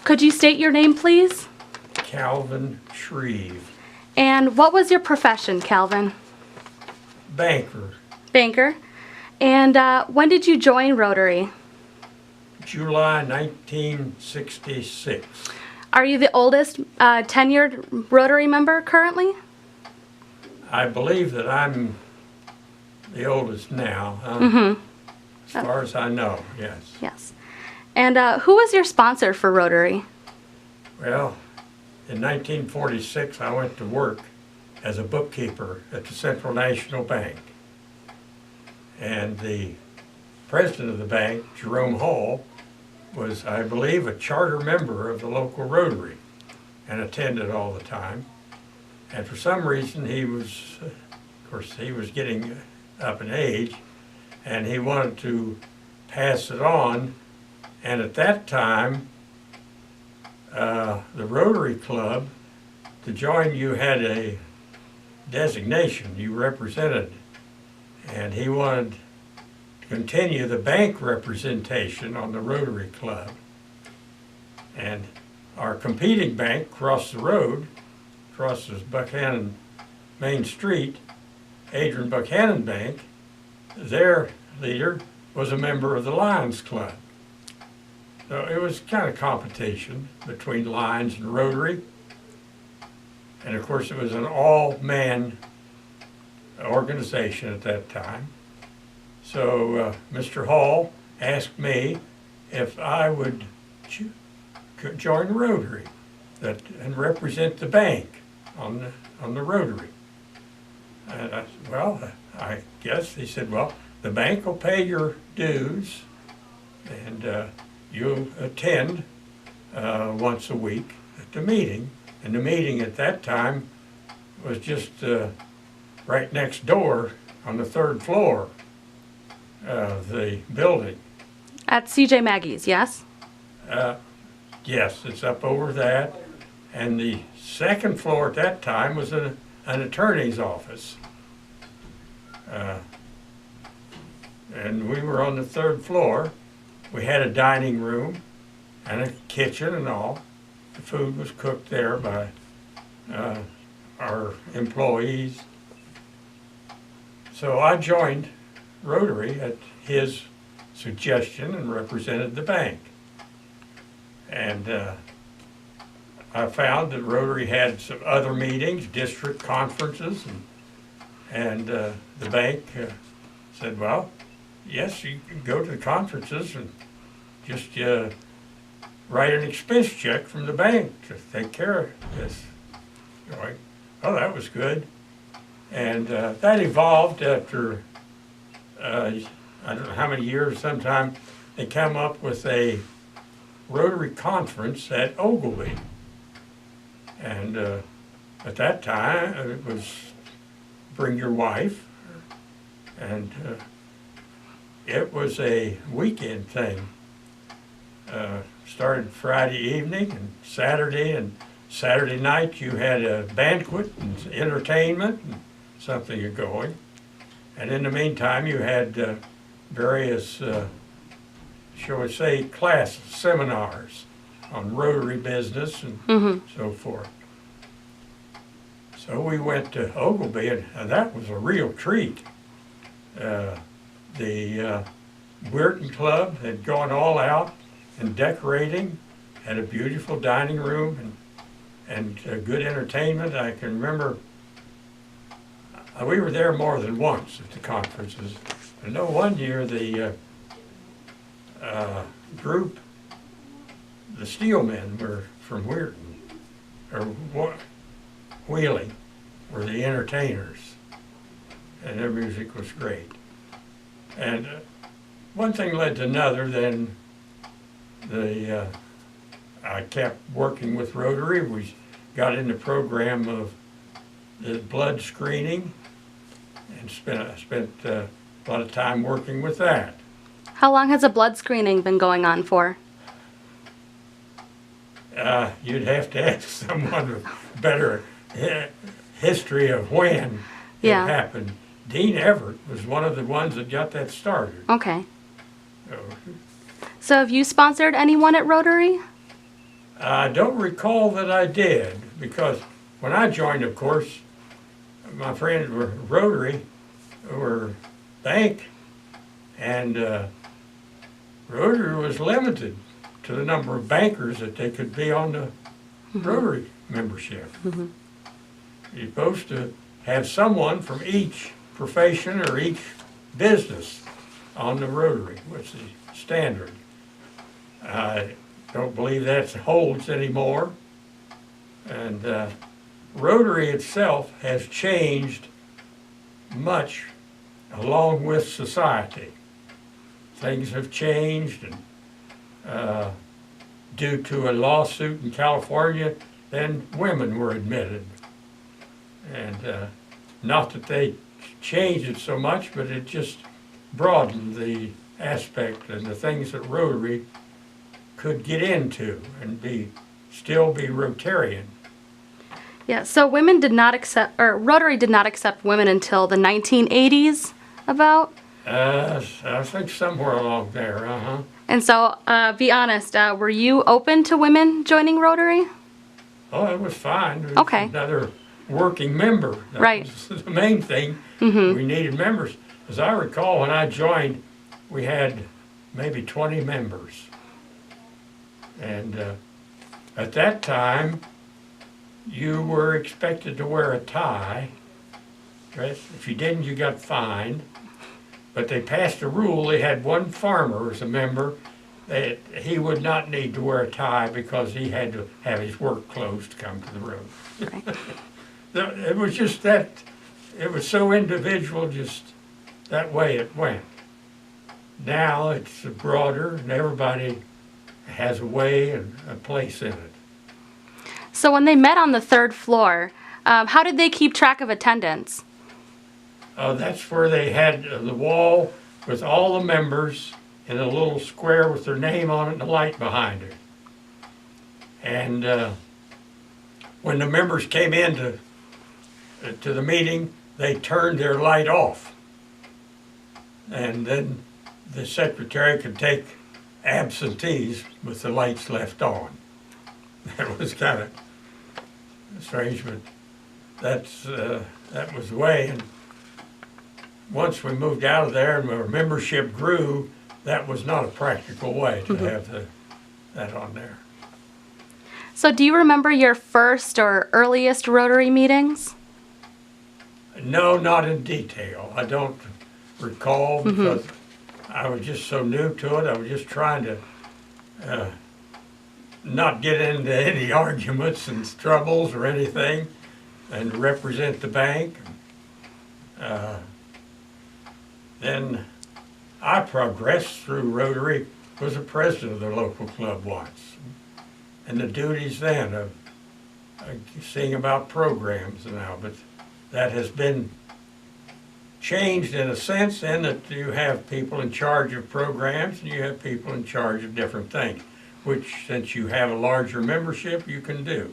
Could you state your name, please? Calvin Shreve. And what was your profession, Calvin? Banker. Banker. And when did you join Rotary? July 1966. Are you the oldest tenured Rotary member currently? I believe that I'm the oldest now. As far as I know, yes. Yes. And who was your sponsor for Rotary? Well, in 1946, I went to work as a bookkeeper at the Central National Bank. And the president of the bank, Jerome Hall, was, I believe, a charter member of the local Rotary and attended all the time. And for some reason, he was, of course, he was getting up in age, and he wanted to pass it on. And at that time, the Rotary Club, to join you had a designation you represented, and he wanted to continue the bank representation on the Rotary Club. And our competing bank across the road, crosses Buckhannon Main Street, Adrian Buckhannon Bank, their leader was a member of the Lions Club. So it was kind of competition between Lions and Rotary. And of course it was an all-man organization at that time. So Mr. Hall asked me if I would join Rotary and represent the bank on the Rotary. And I said, well, I guess. He said, well, the bank will pay your dues and you'll attend once a week at the meeting. And the meeting at that time was just right next door on the third floor of the building. At CJ Maggie's, yes? Yes, it's up over that. And the second floor at that time was an attorney's office. And we were on the third floor. We had a dining room and a kitchen and all. The food was cooked there by our employees. So I joined Rotary at his suggestion and represented the bank. And I found that Rotary had some other meetings, district conferences, and the bank said, well, yes, you can go to the conferences and just write an expense check from the bank to take care of this. You're like, oh, that was good. And that evolved after, I don't know how many years, sometime they come up with a Rotary conference at Ogilvie. And at that time, it was bring your wife, and it was a weekend thing. Started Friday evening and Saturday night you had a banquet and entertainment and something going. And in the meantime you had various, shall we say, classes, seminars on Rotary business and so forth. So we went to Ogilvie, and that was a real treat. The Weirton Club had gone all out in decorating, had a beautiful dining room and good entertainment. I can remember we were there more than once at the conferences. I know one year the group, the Steelmen, were from Weirton, or Wheeling, were the entertainers, and their music was great. And one thing led to another. Then I kept working with Rotary. We got in the program of the blood screening, and spent a lot of time working with that. How long has a blood screening been going on for? You'd have to ask someone with better history of when it happened. Dean Everett was one of the ones that got that started. Okay. So have you sponsored anyone at Rotary? I don't recall that I did, because when I joined, of course, my friends were Rotary, were bank, and Rotary was limited to the number of bankers that they could be on the Rotary membership. You're supposed to have someone from each profession or each business on the Rotary, which is standard. I don't believe that holds anymore. And Rotary itself has changed much along with society. Things have changed, and due to a lawsuit in California, then women were admitted. And not that they changed it so much, but it just broadened the aspect and the things that Rotary could get into and still be Rotarian. Yeah, so women did not accept, or Rotary did not accept women until the 1980s, about. I think somewhere along there, And so, be honest, were you open to women joining Rotary? Oh, it was fine. It was Okay. another working member. That Right. was the main thing. We needed members. As I recall, when I joined, we had maybe 20 members. And at that time, you were expected to wear a tie. If you didn't, you got fined. But they passed a rule. They had one farmer as a member that he would not need to wear a tie because he had to have his work clothes to come to the room. Right. It was just that, it was so individual, just that way it went. Now it's broader and everybody has a way and a place in it. So when they met on the third floor, how did they keep track of attendance? That's where they had the wall with all the members in a little square with their name on it and a light behind it. And when the members came in to the meeting, they turned their light off. And then the secretary could take absentees with the lights left on. That was kind of strange, but that was the way. And once we moved out of there and our membership grew, that was not a practical way to have that on there. So do you remember your first or earliest Rotary meetings? No, not in detail. I don't recall because I was just so new to it. I was just trying to not get into any arguments and troubles or anything and represent the bank. Then I progressed through Rotary, was a president of the local club once. And the duties then of seeing about programs now, but that has been changed in a sense in that you have people in charge of programs and you have people in charge of different things, which since you have a larger membership, you can do.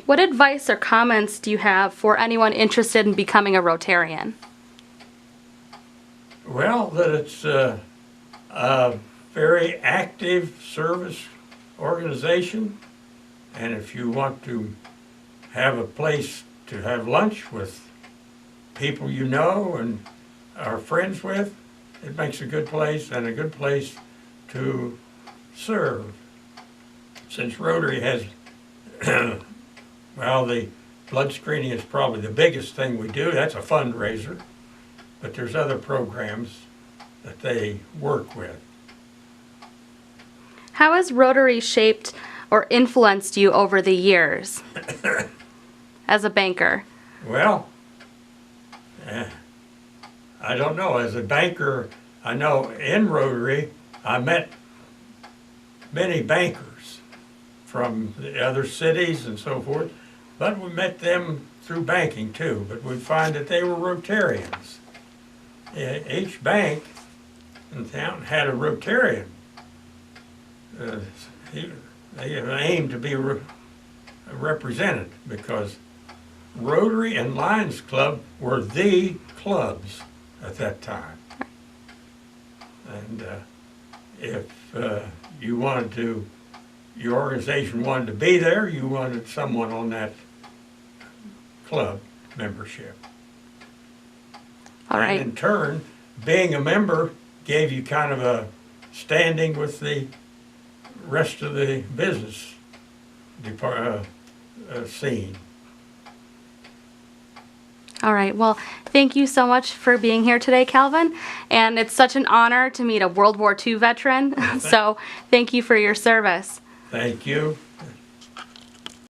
What advice or comments do you have for anyone interested in becoming a Rotarian? Well, that it's a very active service organization, and if you want to have a place to have lunch with people you know and are friends with, it makes a good place and a good place to serve. Since Rotary has, well, the blood screening is probably the biggest thing we do. That's a fundraiser. But there's other programs that they work with. How has Rotary shaped or influenced you over the years as a banker? Well, I don't know. As a banker, I know in Rotary, I met many bankers from the other cities and so forth, but we met them through banking too, but we find that they were Rotarians. Each bank in town had a Rotarian. They aimed to be represented because Rotary and Lions Club were the clubs at that time. And if you wanted to your organization wanted to be there, you wanted someone on that club membership. All And right. in turn, being a member gave you kind of a standing with the rest of the business scene. All right. Well, thank you so much for being here today, Calvin. And it's such an honor to meet a World War II veteran. So thank you for your service. Thank you.